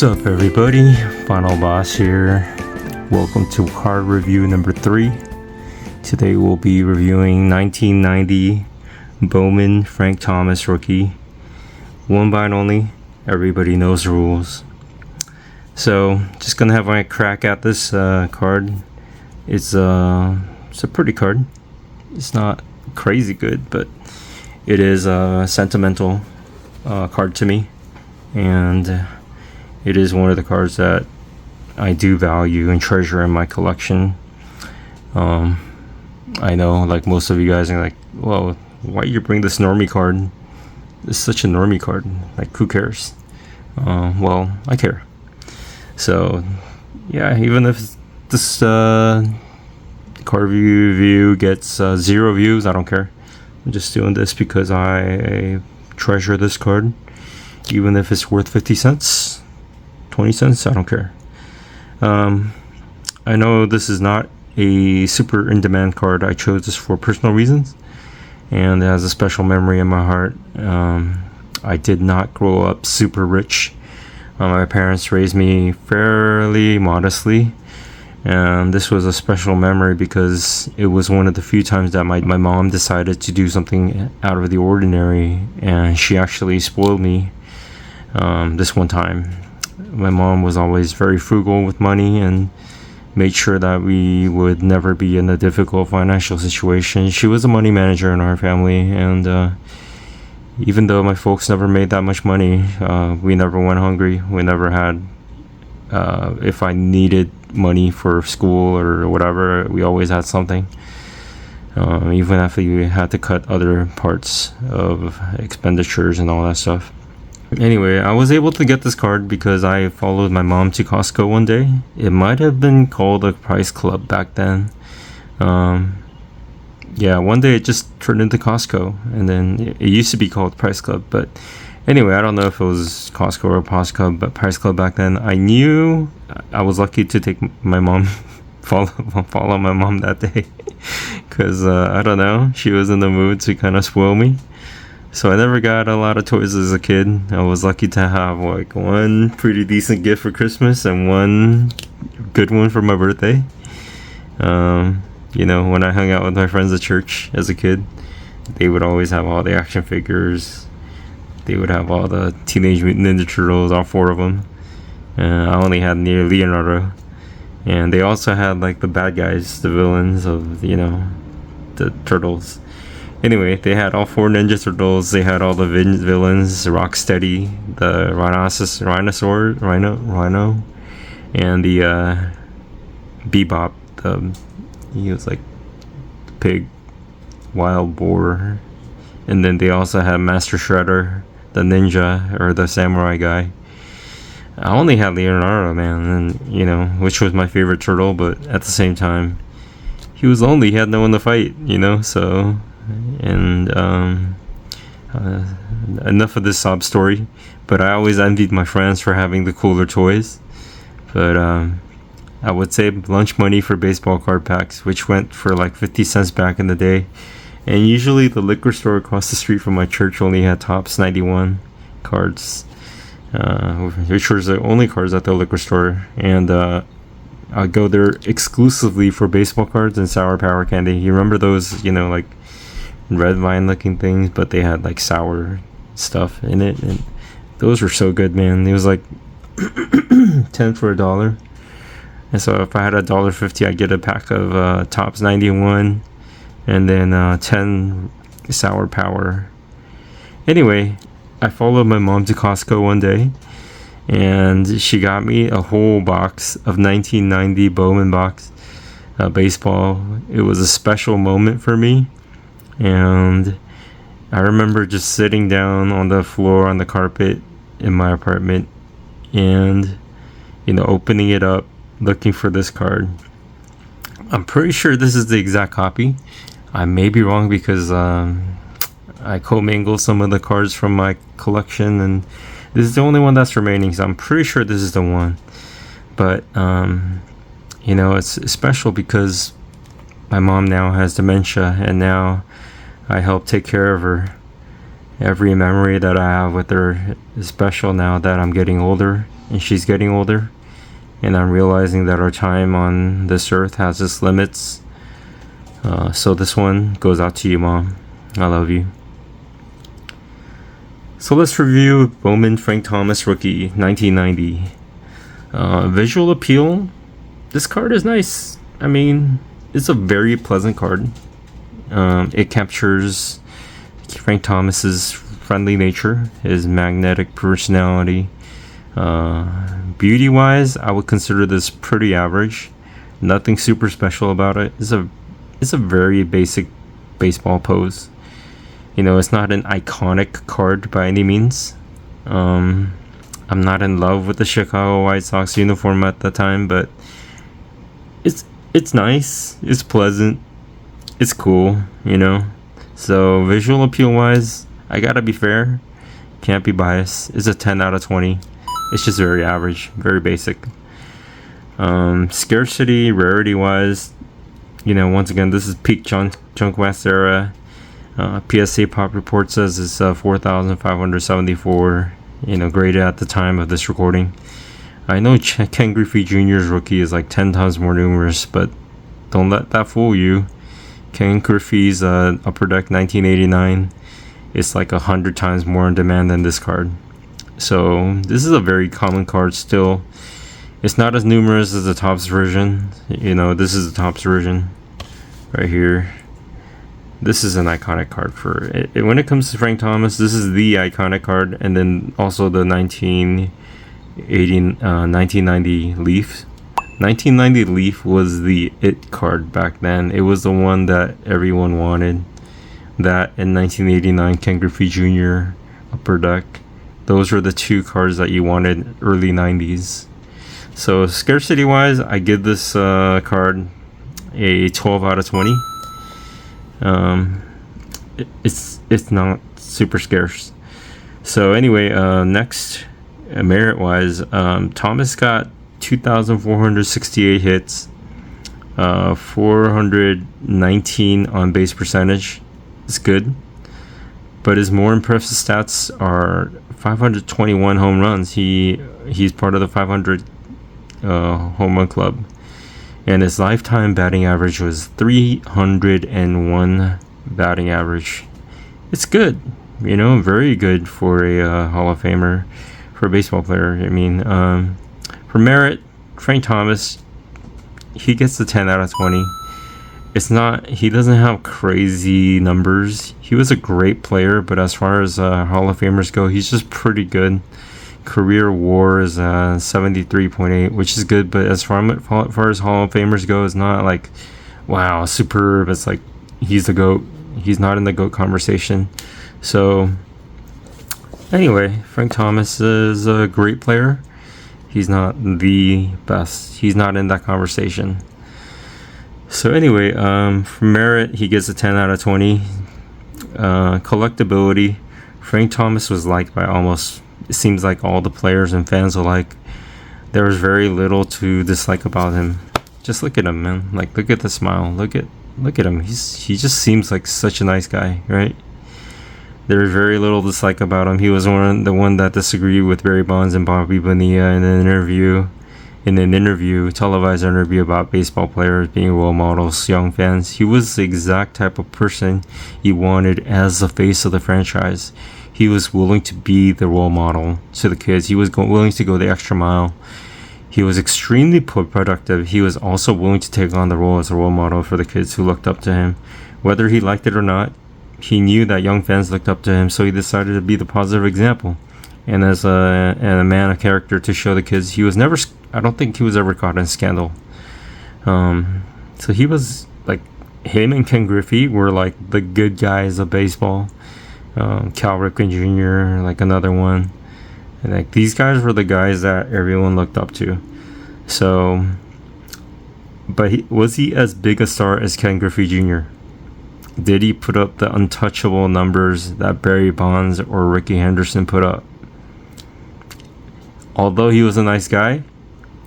What's up, everybody? Final Boss here. Welcome to card review number 3. Today we'll be reviewing 1990 Bowman Frank Thomas rookie. One bind only. Everybody knows the rules. So, just gonna have my crack at this card. It's a pretty card. It's not crazy good, but it is a sentimental card to me, and it is one of the cards that I do value and treasure in my collection. I know, like, most of you guys are like, well, why you bring this normie card? It's such a normie card. Like, who cares? Well, I care. So, yeah, even if this card review gets 0 views, I don't care. I'm just doing this because I treasure this card. Even if it's worth 50 cents, 20 cents, I don't care. I know this is not a super in-demand card. I chose this for personal reasons, and it has a special memory in my heart. I did not grow up super rich. My parents raised me fairly modestly, and this was a special memory because it was one of the few times that my mom decided to do something out of the ordinary, and she actually spoiled me this one time. My mom was always very frugal with money and made sure that we would never be in a difficult financial situation. She was a money manager in our family, and even though my folks never made that much money, we never went hungry. We never had, if I needed money for school or whatever, we always had something. Even after we had to cut other parts of expenditures and all that stuff. Anyway, I was able to get this card because I followed my mom to Costco one day. It might have been called a Price Club back then. Yeah, one day it just turned into Costco, and then it used to be called Price Club. But anyway, I don't know if it was Costco or Price Club, but Price Club back then. I knew I was lucky to take my mom, follow my mom that day, because I don't know, she was in the mood to kind of spoil me. So I never got a lot of toys as a kid. I was lucky to have like one pretty decent gift for Christmas and one good one for my birthday. You know, when I hung out with my friends at church as a kid, they would always have all the action figures. They would have all the Teenage Mutant Ninja Turtles, all 4 of them. I only had near Leonardo. And they also had like the bad guys, the villains of, you know, the Turtles. Anyway, they had all 4 Ninja Turtles. They had all the villains, Rocksteady, the Rhino, and the Bebop. He was like pig, wild boar, and then they also had Master Shredder, the ninja or the samurai guy. I only had Leonardo, man, and you know, which was my favorite turtle, but at the same time, he was lonely. He had no one to fight, you know, so. And enough of this sob story, but I always envied my friends for having the cooler toys. But I would save lunch money for baseball card packs, which went for like 50 cents back in the day. And usually the liquor store across the street from my church only had Topps 91 cards, which was the only cards at the liquor store. And I'd go there exclusively for baseball cards and sour power candy. You remember those, you know, like red vine looking things, but they had like sour stuff in it, and those were so good, man. It was like 10 for $1, and so if I had $1.50, I'd get a pack of Topps 91 and then 10 sour power. Anyway, I followed my mom to Costco one day, and she got me a whole box of 1990 Bowman box baseball. It was a special moment for me. And I remember just sitting down on the floor on the carpet in my apartment and, you know, opening it up, looking for this card. I'm pretty sure this is the exact copy. I may be wrong because I commingle some of the cards from my collection, and this is the only one that's remaining, so I'm pretty sure this is the one. But, you know, it's special because my mom now has dementia, and now I help take care of her. Every memory that I have with her is special now that I'm getting older and she's getting older. And I'm realizing that our time on this earth has its limits. So this one goes out to you, Mom. I love you. So let's review Bowman Frank Thomas rookie 1990. Visual appeal. This card is nice. I mean, it's a very pleasant card. It captures Frank Thomas's friendly nature, his magnetic personality. Beauty wise, I would consider this pretty average. Nothing super special about it. It's a very basic baseball pose. You know, it's not an iconic card by any means. I'm not in love with the Chicago White Sox uniform at the time, but it's nice, it's pleasant, it's cool, you know. So visual appeal wise, I gotta be fair, can't be biased. It's a 10 out of 20. It's just very average, very basic. Scarcity rarity wise, you know, once again, this is peak Junk West era. PSA Pop Report says it's 4,574, you know, graded at the time of this recording. I know Ken Griffey Jr.'s rookie is like 10 times more numerous, but don't let that fool you. Ken Griffey's Upper Deck 1989 is like 100 times more in demand than this card. So this is a very common card still. It's not as numerous as the Topps version. You know, this is the Topps version right here. This is an iconic card for it. When it comes to Frank Thomas, this is the iconic card. And then also the 1990 Leaf. 1990 Leaf was the it card back then. It was the one that everyone wanted. That in 1989 Ken Griffey Jr. Upper Deck. Those were the two cards that you wanted early 90s. So scarcity wise, I give this card a 12 out of 20. It's not super scarce. So anyway, next, merit wise, Thomas got 2,468 hits, 419 on base percentage. It's good, but his more impressive stats are 521 home runs. He's part of the 500 home run club, and his lifetime batting average was 301 batting average. It's good, you know, very good for a Hall of Famer, for a baseball player. I mean, for merit, Frank Thomas, he gets the 10 out of 20. He doesn't have crazy numbers. He was a great player, but as far as Hall of Famers go, he's just pretty good. Career WAR is 73.8, which is good, but as far as Hall of Famers go, it's not like, wow, superb. It's like he's the GOAT. He's not in the GOAT conversation. So anyway, Frank Thomas is a great player. He's not the best. He's not in that conversation. So anyway, for merit, he gets a 10 out of 20. Collectability, Frank Thomas was liked by almost, it seems like, all the players and fans alike. There was very little to dislike about him. Just look at him, man. Like, look at the smile. Look at him. He just seems like such a nice guy, right? There was very little dislike about him. He was the one that disagreed with Barry Bonds and Bobby Bonilla in an interview, televised interview about baseball players being role models, young fans. He was the exact type of person you wanted as the face of the franchise. He was willing to be the role model to the kids. He was willing to go the extra mile. He was extremely productive. He was also willing to take on the role as a role model for the kids who looked up to him. Whether he liked it or not, he knew that young fans looked up to him, so he decided to be the positive example. And as a man of character to show the kids, I don't think he was ever caught in scandal. So he was like, him and Ken Griffey were like the good guys of baseball. Cal Ripken Jr., like another one. And like these guys were the guys that everyone looked up to. So, but was he as big a star as Ken Griffey Jr.? Did he put up the untouchable numbers that Barry Bonds or Ricky Henderson put up? Although he was a nice guy,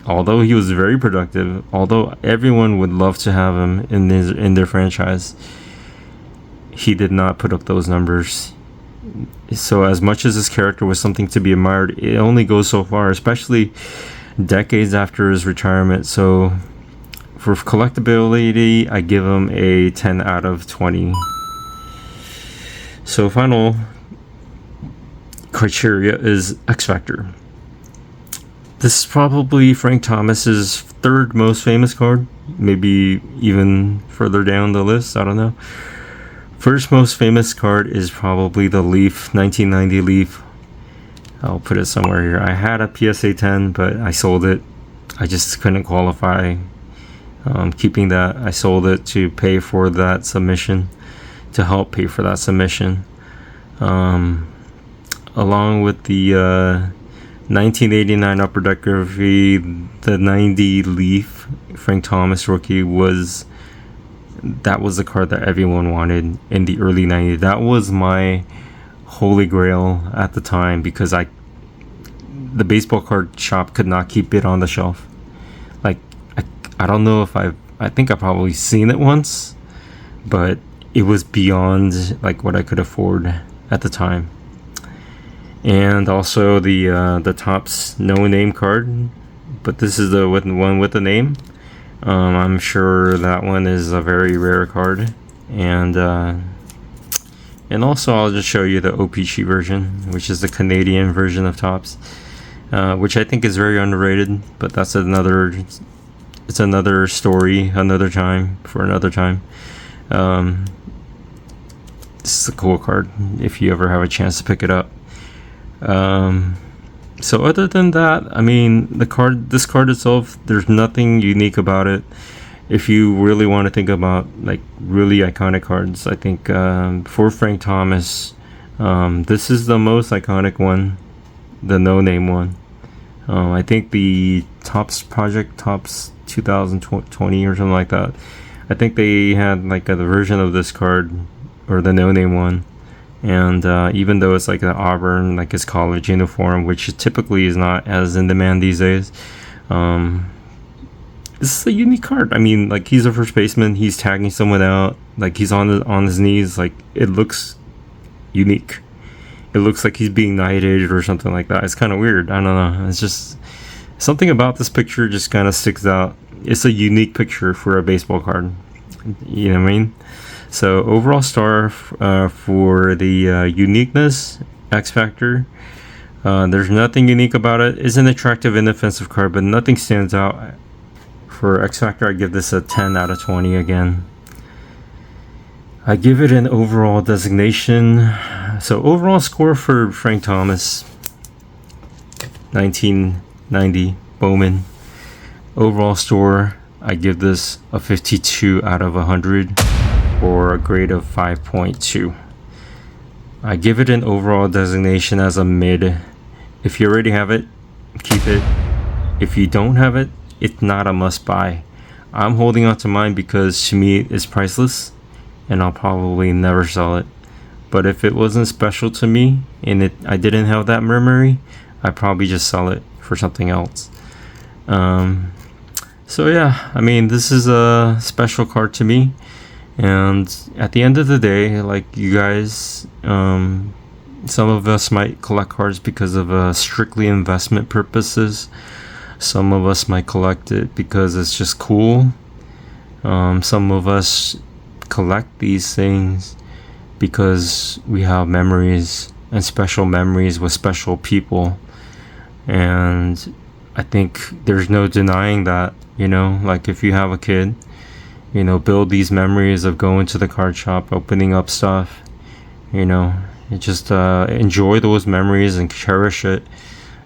although he was very productive, although everyone would love to have him in their franchise, he did not put up those numbers. So as much as this character was something to be admired, it only goes so far, especially decades after his retirement. So for collectability, I give him a 10 out of 20. So final criteria is X Factor. This is probably Frank Thomas's third most famous card, maybe even further down the list, I don't know. First most famous card is probably the Leaf, 1990 Leaf. I'll put it somewhere here. I had a PSA 10, but I sold it. I just couldn't qualify keeping that. I sold it to pay for that submission, to help pay for that submission. Along with the 1989 Upper Deck Graffiti, the 90 Leaf Frank Thomas rookie was the card that everyone wanted in the early 90s. That was my holy grail at the time, because the baseball card shop could not keep it on the shelf. Like, I don't know if I think I probably seen it once, but it was beyond like what I could afford at the time. And also the Topps no name card, but this is the one with the name. I'm sure that one is a very rare card, and also I'll just show you the OPC version, which is the Canadian version of Topps, which I think is very underrated. But that's another story, another time, for another time. This is a cool card if you ever have a chance to pick it up. So other than that, I mean, this card itself, there's nothing unique about it. If you really want to think about like really iconic cards, I think for Frank Thomas, this is the most iconic one, the no name one. I think the Topps 2020 or something like that, I think they had like a version of this card, or the no name one. And even though it's like the Auburn, like his college uniform, which typically is not as in demand these days, this is a unique card. I mean, like, he's a first baseman, he's tagging someone out, like he's on his knees, like it looks unique. It looks like he's being knighted or something like that. It's kind of weird. I don't know. It's just something about this picture just kind of sticks out. It's a unique picture for a baseball card. You know what I mean? So overall star for the uniqueness, X Factor. There's nothing unique about it. It's an attractive inoffensive card, but nothing stands out. For X Factor, I give this a 10 out of 20 again. I give it an overall designation. So overall score for Frank Thomas, 1990 Bowman. Overall score, I give this a 52 out of 100. Or a grade of 5.2. I give it an overall designation as a mid. If you already have it, keep it. If you don't have it, it's not a must buy. I'm holding on to mine because to me it's priceless, and I'll probably never sell it. But if it wasn't special to me and I didn't have that memory, I'd probably just sell it for something else. So yeah, I mean, this is a special card to me. And at the end of the day, like you guys, some of us might collect cards because of strictly investment purposes. Some of us might collect it because it's just cool. Some of us collect these things because we have memories, and special memories with special people. And I think there's no denying that, you know, like if you have a kid, you know, build these memories of going to the card shop, opening up stuff, you know, just enjoy those memories and cherish it.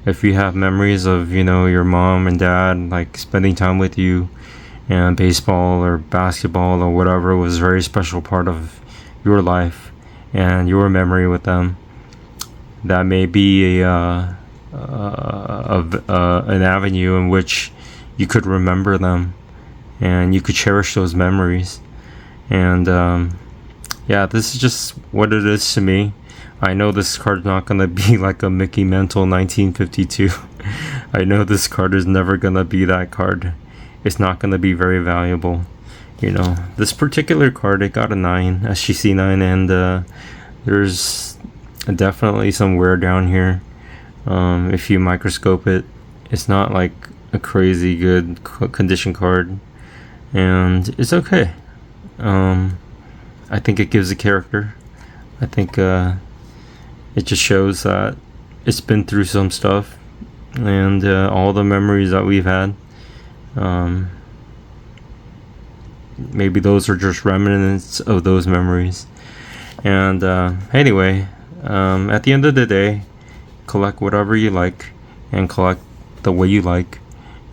If you have memories of, you know, your mom and dad, like spending time with you, and baseball or basketball or whatever was a very special part of your life and your memory with them, that may be an avenue in which you could remember them and you could cherish those memories. And yeah, this is just what it is to me. I know this card's not going to be like a Mickey Mantle 1952. I know this card is never going to be that card. It's not going to be very valuable. You know, this particular card, it got a 9, SGC 9, and there's definitely some wear down here. If you microscope it, it's not like a crazy good condition card, and it's okay. I think it gives a character. I think it just shows that it's been through some stuff, and all the memories that we've had. Maybe those are just remnants of those memories. And anyway, at the end of the day, collect whatever you like and collect the way you like.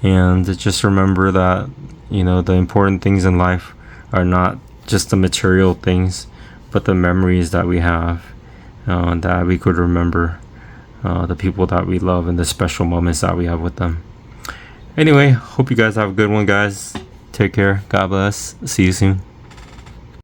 And just remember that, the important things in life are not just the material things, but the memories that we have, that we could remember, the people that we love and the special moments that we have with them. Anyway, hope you guys have a good one, guys. Take care. God bless. See you soon.